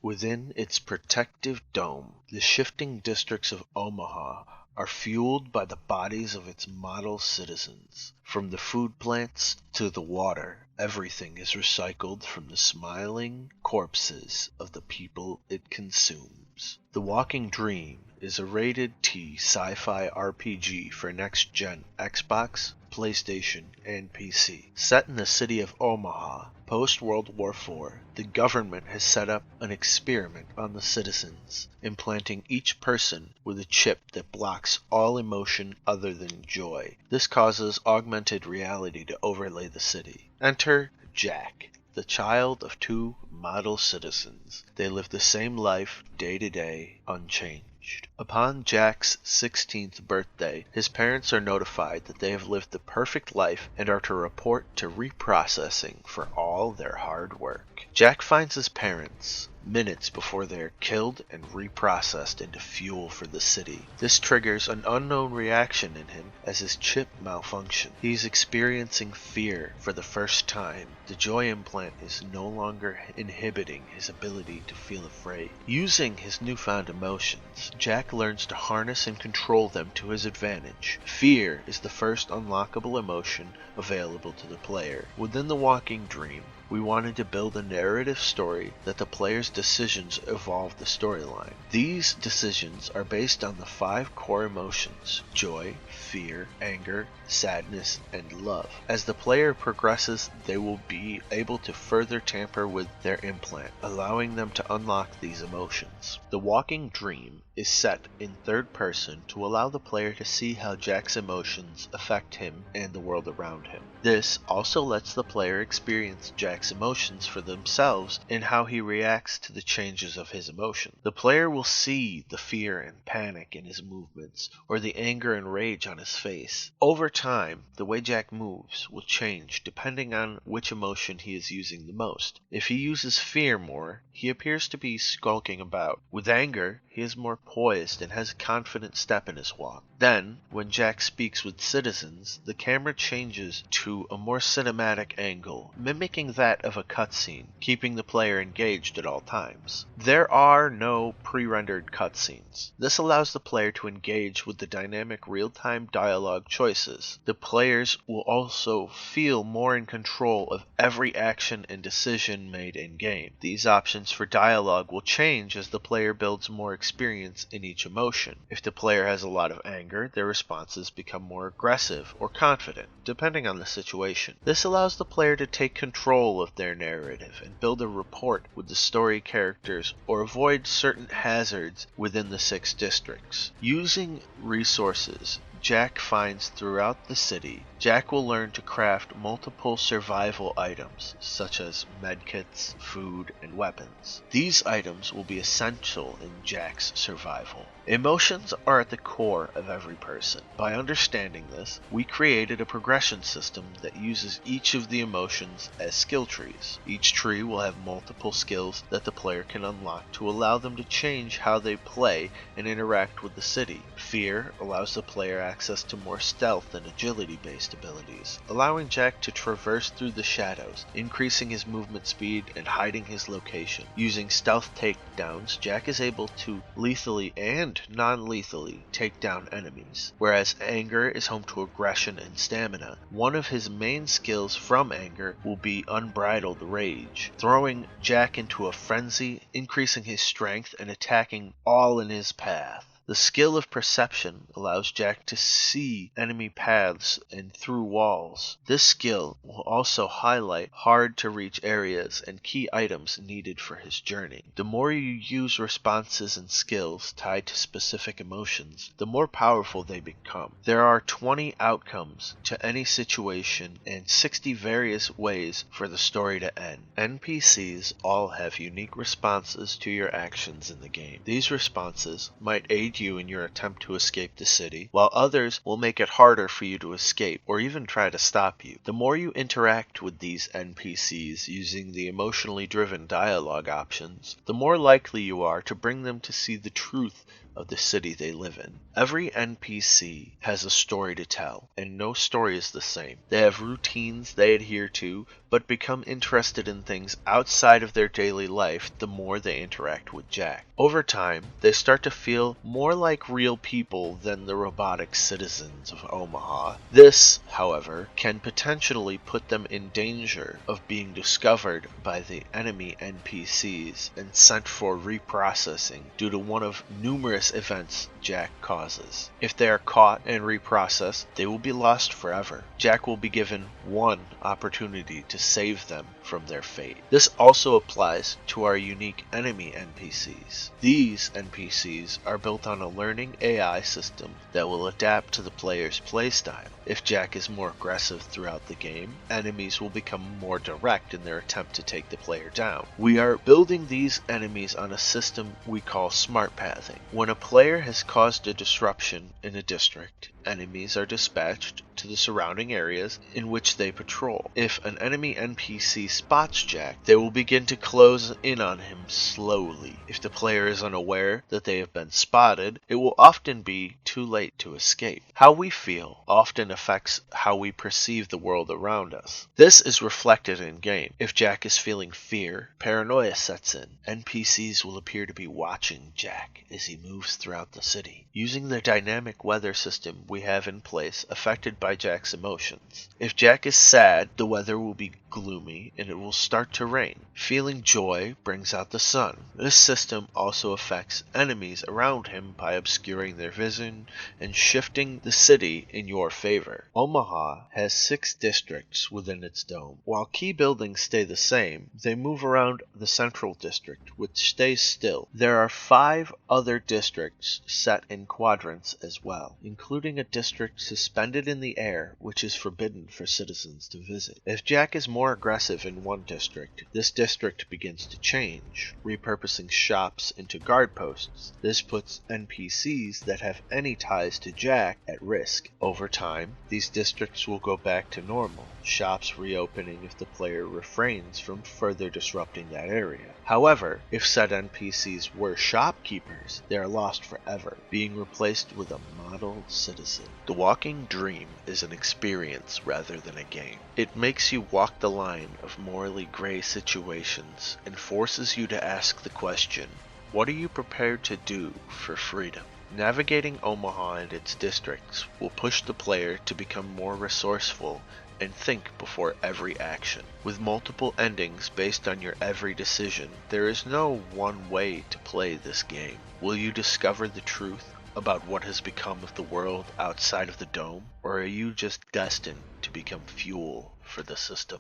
Within its protective dome, the shifting districts of Omaha are fueled by the bodies of its model citizens. From the food plants to the water, everything is recycled from the smiling corpses of the people it consumes. The Walking Dream is a rated T sci-fi RPG for next-gen Xbox, PlayStation, and PC. Set in the city of Omaha, post-World War IV, the government has set up an experiment on the citizens, implanting each person with a chip that blocks all emotion other than joy. This causes augmented reality to overlay the city. Enter Jack, the child of two model citizens. They live the same life day to day, unchanged. Upon Jack's 16th birthday, his parents are notified that they have lived the perfect life and are to report to reprocessing for all their hard work. Jack finds his parents minutes before they are killed and reprocessed into fuel for the city. This triggers an unknown reaction in him as his chip malfunctions. He is experiencing fear for the first time. The joy implant is no longer inhibiting his ability to feel afraid. Using his newfound emotions, Jack learns to harness and control them to his advantage. Fear is the first unlockable emotion available to the player. Within the Walking Dream, we wanted to build a narrative story that the player's decisions evolve the storyline. These decisions are based on the 5 core emotions: joy, fear, anger, sadness, and love. As the player progresses, they will be able to further tamper with their implant, allowing them to unlock these emotions. The Walking Dream is set in third person to allow the player to see how Jack's emotions affect him and the world around him. This also lets the player experience Jack's emotions for themselves and how he reacts to the changes of his emotion. The player will see the fear and panic in his movements, or the anger and rage on his face. Over time, the way Jack moves will change depending on which emotion he is using the most. If he uses fear more, he appears to be skulking about. With anger, he is more poised and has a confident step in his walk. Then, when Jack speaks with citizens, the camera changes to a more cinematic angle, mimicking that of a cutscene, keeping the player engaged at all times. There are no pre-rendered cutscenes. This allows the player to engage with the dynamic real-time dialogue choices. The players will also feel more in control of every action and decision made in-game. These options for dialogue will change as the player builds more experience in each emotion. If the player has a lot of anger, their responses become more aggressive or confident, depending on the situation. This allows the player to take control of their narrative and build a rapport with the story characters or avoid certain hazards within the 6 districts. Using resources Jack finds throughout the city, Jack will learn to craft multiple survival items, such as medkits, food, and weapons. These items will be essential in Jack's survival. Emotions are at the core of every person. By understanding this, we created a progression system that uses each of the emotions as skill trees. Each tree will have multiple skills that the player can unlock to allow them to change how they play and interact with the city. Fear allows the player access to more stealth and agility-based abilities, allowing Jack to traverse through the shadows, increasing his movement speed and hiding his location. Using stealth takedowns, Jack is able to lethally and non-lethally take down enemies, whereas anger is home to aggression and stamina. One of his main skills from anger will be unbridled rage, throwing Jack into a frenzy, increasing his strength and attacking all in his path. The skill of perception allows Jack to see enemy paths and through walls. This skill will also highlight hard-to-reach areas and key items needed for his journey. The more you use responses and skills tied to specific emotions, the more powerful they become. There are 20 outcomes to any situation and 60 various ways for the story to end. NPCs all have unique responses to your actions in the game. These responses might aid aid you in your attempt to escape the city, while others will make it harder for you to escape or even try to stop you. The more you interact with these NPCs using the emotionally driven dialogue options, the more likely you are to bring them to see the truth of the city they live in. Every NPC has a story to tell, and no story is the same. They have routines they adhere to, but become interested in things outside of their daily life the more they interact with Jack. Over time, they start to feel more like real people than the robotic citizens of Omaha. This, however, can potentially put them in danger of being discovered by the enemy NPCs and sent for reprocessing due to one of numerous events Jack causes. If they are caught and reprocessed, they will be lost forever. Jack will be given one opportunity to save them from their fate. This also applies to our unique enemy NPCs. These NPCs are built on a learning AI system that will adapt to the player's playstyle. If Jack is more aggressive throughout the game, enemies will become more direct in their attempt to take the player down. We are building these enemies on a system we call smart pathing. When a player has caused a disruption in a district, enemies are dispatched to the surrounding areas in which they patrol. If an enemy NPC spots Jack, they will begin to close in on him slowly. If the player is unaware that they have been spotted, it will often be too late to escape. How we feel often affects how we perceive the world around us. This is reflected in game. If Jack is feeling fear, paranoia sets in. NPCs will appear to be watching Jack as he moves throughout the city, using the dynamic weather system we have in place affected by Jack's emotions. If Jack is sad, the weather will be gloomy and it will start to rain. Feeling joy brings out the sun. This system also affects enemies around him by obscuring their vision and shifting the city in your favor. Omaha has 6 districts within its dome. While key buildings stay the same, they move around the central district, which stays still. There are 5 other districts set in quadrants as well, including a district suspended in the air, which is forbidden for citizens to visit. If Jack is more aggressive in one district, this district begins to change, repurposing shops into guard posts. This puts NPCs that have any ties to Jack at risk. Over time, these districts will go back to normal, shops reopening if the player refrains from further disrupting that area. However, if said NPCs were shopkeepers, they are lost forever, being replaced with a model citizen. The Walking Dream is an experience rather than a game. It makes you walk the line of morally gray situations and forces you to ask the question, what are you prepared to do for freedom? Navigating Omaha and its districts will push the player to become more resourceful and think before every action. With multiple endings based on your every decision, there is no one way to play this game. Will you discover the truth about what has become of the world outside of the dome, or are you just destined to become fuel for the system?